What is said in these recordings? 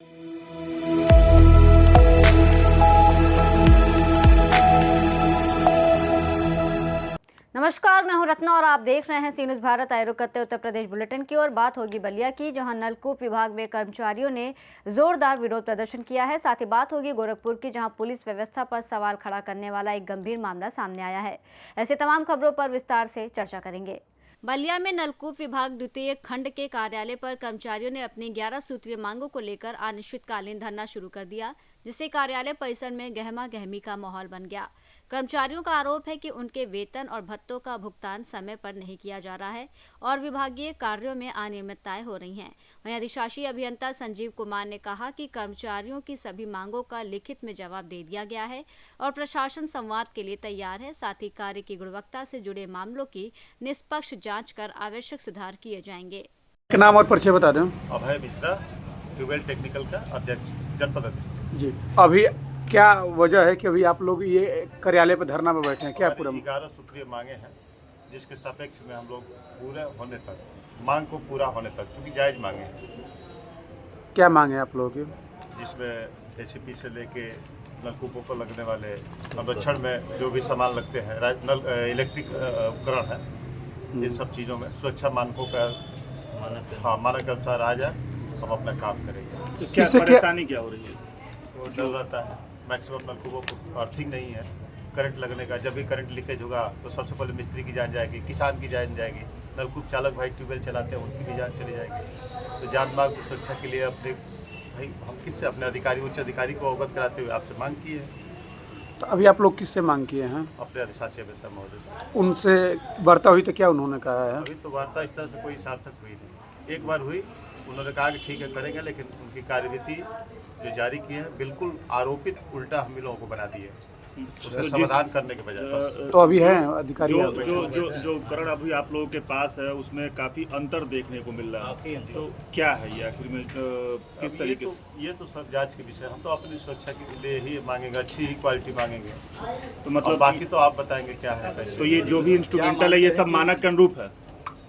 नमस्कार, मैं हूं रत्ना और आप देख रहे हैं सी न्यूज़ भारत। आए रुख करते उत्तर प्रदेश बुलेटिन की ओर। बात होगी बलिया की, जहां नलकूप विभाग में कर्मचारियों ने जोरदार विरोध प्रदर्शन किया है। साथ ही बात होगी गोरखपुर की, जहां पुलिस व्यवस्था पर सवाल खड़ा करने वाला एक गंभीर मामला सामने आया है। ऐसे तमाम खबरों पर विस्तार से चर्चा करेंगे। बलिया में नलकूप विभाग द्वितीय खंड के कार्यालय पर कर्मचारियों ने अपनी 11 सूत्रीय मांगों को लेकर अनिश्चितकालीन धरना शुरू कर दिया, जिससे कार्यालय परिसर में गहमा गहमी का माहौल बन गया। कर्मचारियों का आरोप है कि उनके वेतन और भत्तों का भुगतान समय पर नहीं किया जा रहा है और विभागीय कार्यों में अनियमितताएं हो रही हैं। वहीं अधिशासी अभियंता संजीव कुमार ने कहा कि कर्मचारियों की सभी मांगों का लिखित में जवाब दे दिया गया है और प्रशासन संवाद के लिए तैयार है। साथ ही कार्य की गुणवत्ता से जुड़े मामलों की निष्पक्ष जांच कर आवश्यक सुधार किए जाएंगे। नाम और परिचय बता दें। अभय मिश्रा, ट्यूबवेल टेक्निकल का अध्यक्ष, जनपद अध्यक्ष जी, अभी क्या वजह है कि अभी आप लोग ये कार्यालय पर धरना में बैठे हैं? क्या पूरा 11 सूत्रीय मांगे हैं, जिसके सापेक्ष में हम लोग पूरे होने तक, मांग को पूरा होने तक, क्योंकि जायज मांगे हैं। क्या मांगे हैं आप लोगों की? जिसमें एसीपी से लेके नलकूपों पर लगने वाले संरक्षण में जो भी सामान लगते हैं, इलेक्ट्रिक उपकरण है, इन सब चीज़ों में सुरक्षा मानकों का मानक के अनुसार आ जाए, हम अपना काम करेंगे। तो क्या परेशानी क्या हो रही है? वो डर रहता है, मैक्सिमम नलकूपों को अर्थिंग नहीं है, करंट लगने का। जब भी करंट लीकेज होगा तो सबसे पहले मिस्त्री की जान जाएगी, किसान की जान जाएगी, नलकूप चालक भाई ट्यूबवेल चलाते हैं उनकी भी जान चली जाएगी। तो जान माल की सुरक्षा के लिए अपने भाई हम किससे, अपने अधिकारी, उच्च अधिकारी को अवगत कराते हुए आपसे मांग की है। तो अभी आप लोग किससे मांग किए हैं? अपने अधिशासी अभियंता महोदय से। उनसे वार्ता हुई तो क्या उन्होंने कहा है? अभी तो वार्ता इस तरह से कोई सार्थक हुई नहीं। एक बार हुई, उन्होंने कहा कि ठीक है करेंगे, लेकिन उनकी कार्यविधि जो जारी की है बिल्कुल आरोपित उल्टा हम लोगों को बना दी है, उसका समाधान करने के बजाय। तो अभी है अधिकारी जो उपकरण अभी आप लोगों के पास है उसमें काफी अंतर देखने को मिल रहा है, तो क्या है ये आखिर में किस तरीके से? ये तो सब जांच के विषय, हम तो अपनी सुरक्षा के लिए ही मांगेंगे, अच्छी ही क्वालिटी मांगेंगे। तो मतलब बाकी तो आप बताएंगे क्या है। तो ये जो भी इंस्ट्रूमेंटल है ये सब मानक के अनुरूप है?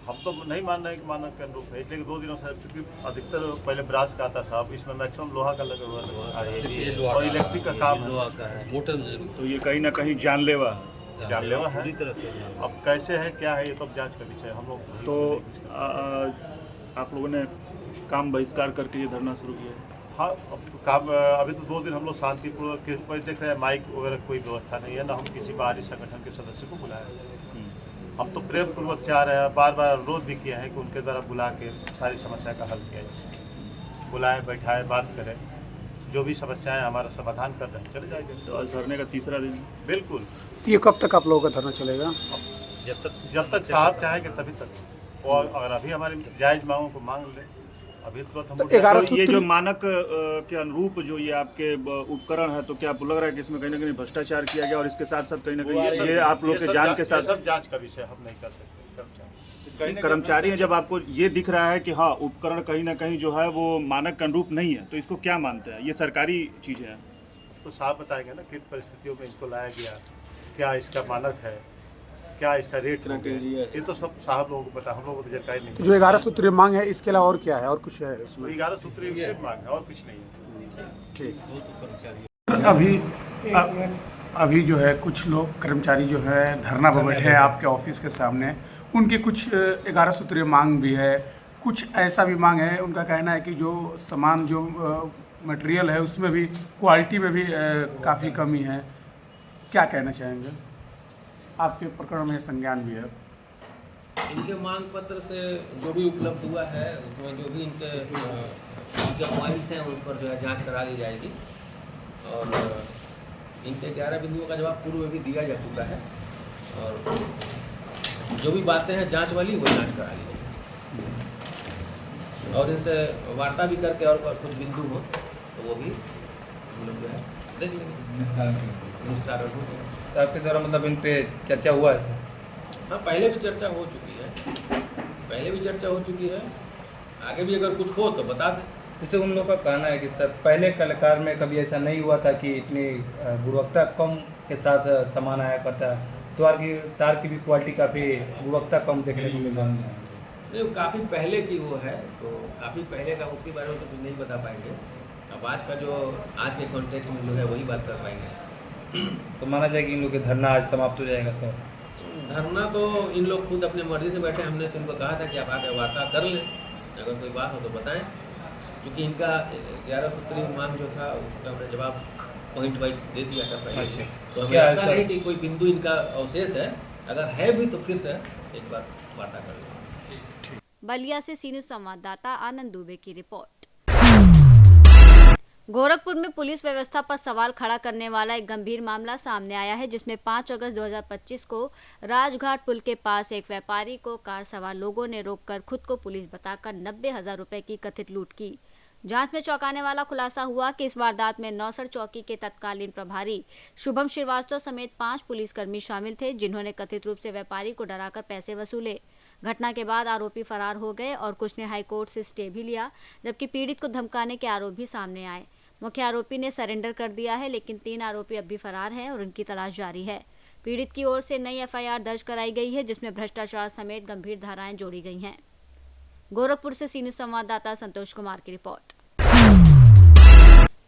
हम तो नहीं मान रहे कि मानक के अनुरूप है, इसलिए 2 दिनों से, चूंकि अधिकतर पहले ब्रास का आता था, अब इसमें मैक्सिमम लोहा का लगा हुआ है और इलेक्ट्रिक का काम है। तो ये कहीं ना कहीं जानलेवा है। अब कैसे है क्या है ये तो जांच का विषय, हम लोग तो आप लोगों ने काम बहिष्कार करके ये धरना शुरू किया? हाँ, अब तो काम अभी तो 2 दिन हम लोग शांतिपूर्वक देख रहे हैं। माइक वगैरह कोई व्यवस्था नहीं है, ना हम किसी बाहरी संगठन के सदस्य को बुलाए। हम तो प्रेम पूर्वक चाह रहे हैं, बार बार अनुरोध भी किया है कि उनके द्वारा बुला के सारी समस्या का हल किया जाए, बुलाएं, बैठाएं, बात करें, जो भी समस्याएं हमारा समाधान कर रहे हैं, चले जाएंगे। तो आज धरने का तीसरा दिन? बिल्कुल। तो ये कब तक आप लोगों का धरना चलेगा? जब तक साहब चाहेंगे तभी तक। और अगर अभी हमारी जायज मांगों को मांग ले, अभी तुरंत हम तो ये जो मानक के अनुरूप जो ये आपके उपकरण है, तो क्या आपको लग रहा है कि इसमें कहीं ना कहीं भ्रष्टाचार किया गया और इसके साथ साथ कहीं ना कहीं ये आप लोग के जान के साथ? सब जांच का विषय, हम नहीं कर सकते। कर्मचारी हैं, जब आपको ये दिख रहा है कि हाँ उपकरण कहीं ना कहीं जो है वो मानक के अनुरूप नहीं है, तो इसको क्या मानते हैं? ये सरकारी चीज़ है तो साहब बताएंगे ना किन परिस्थितियों में इसको लाया गया, क्या इसका मानक है, क्या इसका रेट है, ये तो सब साहब लोगों को पता, हम लोगों को तो जानकारी नहीं। तो जो 11 सूत्रीय मांग है, इसके अलावा और क्या है? और कुछ है इसमें? 11 सूत्रीय सिर्फ मांग है और कुछ नहीं है। ठीक। अभी जो है कुछ लोग कर्मचारी जो है धरना पर बैठे हैं आपके ऑफिस के सामने। उनकी कुछ 11 सूत्रीय मांग भी है, कुछ ऐसा भी मांग है। उनका कहना है कि जो सामान, जो मटेरियल है, उसमें भी क्वालिटी में भी काफ़ी कमी है। क्या कहना चाहेंगे? आपके प्रकरण में संज्ञान भी है। इनके मांग पत्र से जो भी उपलब्ध हुआ है उसमें जो भी इनके पॉइंट्स हैं उस पर जो है जांच करा ली जाएगी और इनके 11 बिंदुओं का जवाब पूर्व में भी दिया जा चुका है और जो भी बातें हैं जांच वाली वो जांच करा ली जाएगी और इनसे वार्ता भी करके और कुछ बिंदु हो तो वो भी हम लोग जो है देख लेंगे विस्तार हो। तो आपके द्वारा मतलब इन पे चर्चा हुआ है? हाँ, पहले भी चर्चा हो चुकी है, आगे भी अगर कुछ हो तो बता दें। जैसे उन लोगों का कहना है कि सर पहले कलाकार में कभी ऐसा नहीं हुआ था कि इतनी गुणवत्ता कम के साथ सामान आया करता है। तार की भी क्वालिटी काफ़ी गुणवत्ता कम देखने को मिल रहा है। नहीं, काफ़ी पहले की वो है, तो काफ़ी पहले का उसके बारे में तो कुछ नहीं बता पाएंगे। अब आज के कॉन्टेक्स्ट में जो है वही बात कर पाएंगे। तो माना जाए कि इन लोग के धरना आज समाप्त हो जाएगा सर? धरना तो इन लोग खुद अपने मर्जी से बैठे, हमने तो इनको कहा था कि आप आकर वार्ता कर लें, अगर कोई बात हो तो बताएं, क्योंकि इनका 11 सूत्री मांग जो था उसका हमने जवाब पॉइंट वाइज दे दिया था पहले। अच्छा। तो हमें क्या है लगता सर? नहीं कि कोई बिंदु इनका अवशेष है, अगर है भी तो फिर से एक बार वार्ता कर लें। बलिया से सी न्यूज़ संवाददाता आनंद दुबे की रिपोर्ट। गोरखपुर में पुलिस व्यवस्था पर सवाल खड़ा करने वाला एक गंभीर मामला सामने आया है, जिसमें 5 अगस्त 2025 को राजघाट पुल के पास एक व्यापारी को कार सवार लोगों ने रोककर खुद को पुलिस बताकर 90,000 रुपए की कथित लूट की। जांच में चौंकाने वाला खुलासा हुआ कि इस वारदात में नौसर चौकी के तत्कालीन प्रभारी शुभम श्रीवास्तव समेत 5 पुलिसकर्मी शामिल थे, जिन्होंने कथित रूप से व्यापारी को डराकर पैसे वसूले। घटना के बाद आरोपी फरार हो गए और कुछ ने हाईकोर्ट से स्टे भी लिया, जबकि पीड़ित को धमकाने के आरोप भी सामने आए। मुख्य आरोपी ने सरेंडर कर दिया है, लेकिन 3 आरोपी अब भी फरार हैं और उनकी तलाश जारी है। पीड़ित की ओर से नई एफआईआर दर्ज कराई गई है, जिसमें भ्रष्टाचार समेत गंभीर धाराएं जोड़ी गई हैं। गोरखपुर से सी न्यूज़ संवाददाता संतोष कुमार की रिपोर्ट।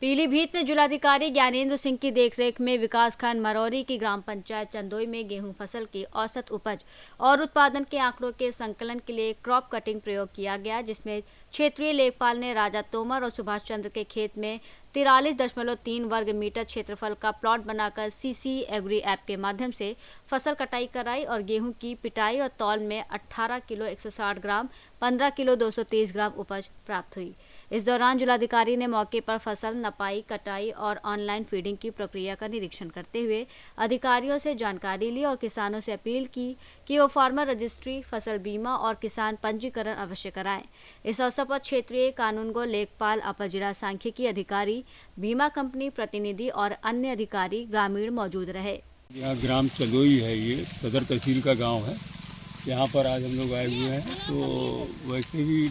पीलीभीत में जिलाधिकारी ज्ञानेंद्र सिंह की देखरेख में विकासखंड मरौरी की ग्राम पंचायत चंदोई में गेहूं फसल की औसत उपज और उत्पादन के आंकड़ों के संकलन के लिए क्रॉप कटिंग प्रयोग किया गया, जिसमें क्षेत्रीय लेखपाल ने राजा तोमर और सुभाष चंद्र के खेत में 43.3 वर्ग मीटर क्षेत्रफल का प्लॉट बनाकर सीसी एग्री ऐप के माध्यम से फसल कटाई कराई और गेहूं की पिटाई और तौल में 18 किलो 160 ग्राम, 15 किलो 230 ग्राम उपज प्राप्त हुई। इस दौरान जिलाधिकारी ने मौके पर फसल नपाई, कटाई और ऑनलाइन फीडिंग की प्रक्रिया का निरीक्षण करते हुए अधिकारियों से जानकारी ली और किसानों से अपील की कि वो फार्मर रजिस्ट्री, फसल बीमा और किसान पंजीकरण अवश्य कराएं। इस अवसर पर क्षेत्रीय कानूनगो लेखपाल, अपर जिला सांख्यिकी अधिकारी, बीमा कंपनी प्रतिनिधि और अन्य अधिकारी ग्रामीण मौजूद रहे। यहाँ ग्राम चंदोई है, ये सदर तहसील का गांव है। यहाँ पर आज हम लोग आए हुए हैं, तो वैसे भी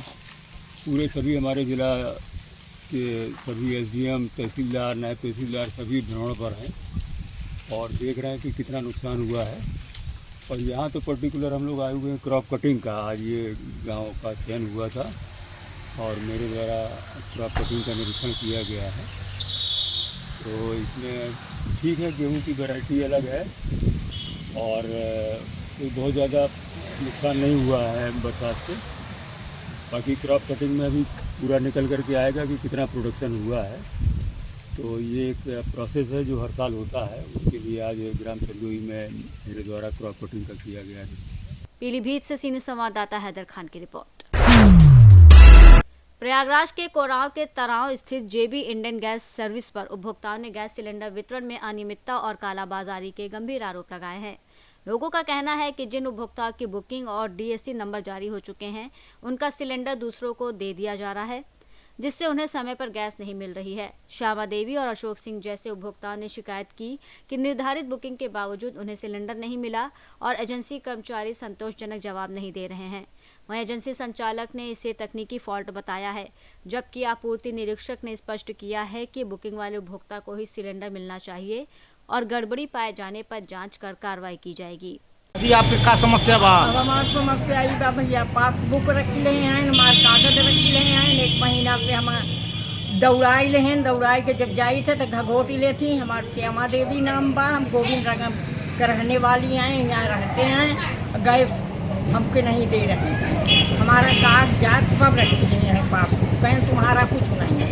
पूरे सभी हमारे ज़िला के सभी एसडीएम, तहसीलदार, नायब तहसीलदार सभी भ्रमण पर हैं और देख रहे हैं कि कितना नुकसान हुआ है। और यहाँ तो पर्टिकुलर हम लोग आए हुए हैं क्रॉप कटिंग का, आज ये गांव का चयन हुआ था और मेरे द्वारा क्रॉप कटिंग का निरीक्षण किया गया है। तो इसमें ठीक है, गेहूं की वैरायटी अलग है और कोई बहुत ज़्यादा नुकसान नहीं हुआ है बरसात से। बाकी क्रॉप कटिंग में अभी पूरा निकल करके आएगा कि कितना प्रोडक्शन हुआ है। तो ये एक प्रोसेस है जो हर साल होता है, उसके लिए आज ग्राम चंदोई में मेरे द्वारा क्रॉप कटिंग का किया गया है। पीलीभीत से सी न्यूज़ संवाददाता हैदर खान की रिपोर्ट। प्रयागराज के कोरांव के तराव स्थित जेबी इंडियन गैस सर्विस पर उपभोक्ताओं ने गैस सिलेंडर वितरण में अनियमितता और कालाबाजारी के गंभीर आरोप लगाए हैं। लोगों का कहना है कि जिन उपभोक्ताओं की बुकिंग और डीएससी नंबर जारी हो चुके हैं, उनका सिलेंडर दूसरों को दे दिया जा रहा है, जिससे उन्हें समय पर गैस नहीं मिल रही है। श्यामा देवी और अशोक सिंह जैसे उपभोक्ताओं ने शिकायत की कि निर्धारित बुकिंग के बावजूद उन्हें सिलेंडर नहीं मिला और एजेंसी कर्मचारी संतोषजनक जवाब नहीं दे रहे हैं। वहीं एजेंसी संचालक ने इसे तकनीकी फॉल्ट बताया है, जबकि आपूर्ति निरीक्षक ने स्पष्ट किया है कि बुकिंग वाले उपभोक्ता को ही सिलेंडर मिलना चाहिए और गड़बड़ी पाए जाने पर जांच कर कार्रवाई की जाएगी। अभी आपके का समस्या बा? अब हमारे समस्या आई बा भैया, पासबुक रखी ले हैं, हमारे कागज रखी ले हैं। 1 महीना से हम दौड़ाई ले हैं, दौड़ाई के जब जाई थे तो घघोटी ले थी। हमारे श्यामा देवी नाम बा, हम गोविंद रंगम के रहने वाली हैं, यहाँ रहते हैं। गैस हमके नहीं दे रहे हैं, हमारा कागजात सब रखी ले हैं, पासबुक कहें तुम्हारा कुछ नहीं है।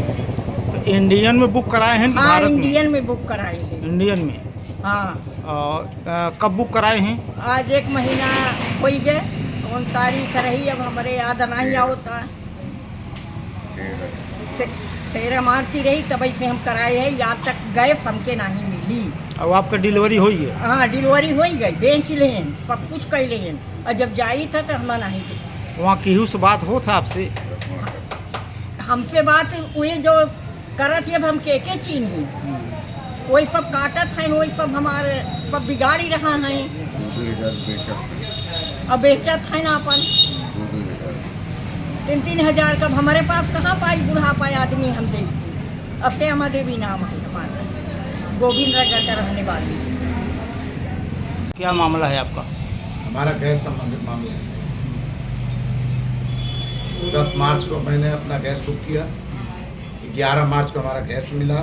तो इंडियन में बुक कराए हैं? हाँ, इंडियन में बुक कराए हैं। इंडियन में? हाँ। कब बुक कराए हैं? आज 1 महीना हो गए, 19 तारीख रही, अब हमारे याद नहीं होता। 13 मार्च ही रही, तब से हम कराए हैं, याद तक गैस हमके नहीं मिली। अब आपका डिलीवरी हो गई? हाँ, डिलीवरी हो गई, बेच लेन, सब कुछ कर लेन, और जब जाई था तो हम नहीं दी। वहाँ केहू से बात हो था आपसे? हमसे बात वही जो करत, अब हम के चीन हुई, वही सब काटत हैं, वही सब हमारे सब बिगाड़ी रहा है। अब बेचत है ना अपन 3-3 हज़ार का हमारे पास कहाँ पाई बुढ़ा पाए आदमी हम दे। अब श्यामा देवी नाम है हमारा, गोविंद नगर का रहने वाली। क्या मामला है आपका? हमारा गैस संबंधित मामला है। 10 मार्च को मैंने अपना गैस बुक किया, 11 मार्च को हमारा गैस मिला।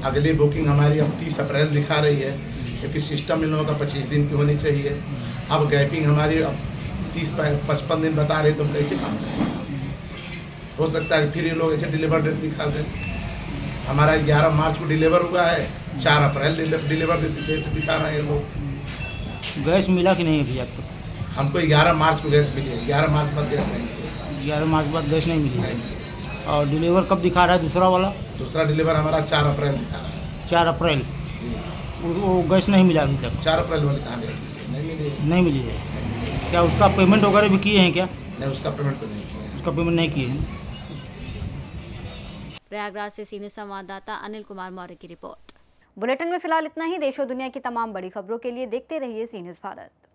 अगली बुकिंग हमारी अब 30 अप्रैल दिखा रही है, क्योंकि सिस्टम इन लोगों का 25 दिन की होनी चाहिए। अब गैपिंग हमारी अब 30-55 दिन बता रहे, तो हम कैसे काम करें? हो सकता है फिर ये लोग ऐसे डिलीवर डेट दिखा दें। हमारा 11 मार्च को डिलीवर हुआ है, 4 अप्रैल डिलीवर डेट दिखा रहे हैं लोग। गैस मिला कि नहीं अभी आप तक? हमको 11 मार्च को गैस मिली है, 11 मार्च बाद गैस नहीं मिली। 11 मार्च बाद गैस नहीं मिली है। और डिलीवर कब दिखा रहा है दूसरा वाला? दूसरा डिलीवर हमारा 4 अप्रैल दिखा रहा है। 4 अप्रैल वो गैस नहीं मिला अभी तक? 4 अप्रैल वाली कहाँ गई? नहीं मिली। नहीं मिली है। क्या उसका पेमेंट वगैरह भी किए हैं क्या? नहीं, उसका पेमेंट तो नहीं किया। उसका पेमेंट नहीं किए हैं। प्रयागराज से सीनियर संवाददाता अनिल कुमार मौर्य की रिपोर्ट। बुलेटिन में फिलहाल इतना ही। देश और दुनिया की तमाम बड़ी खबरों के लिए देखते रहिए सी न्यूज़ भारत।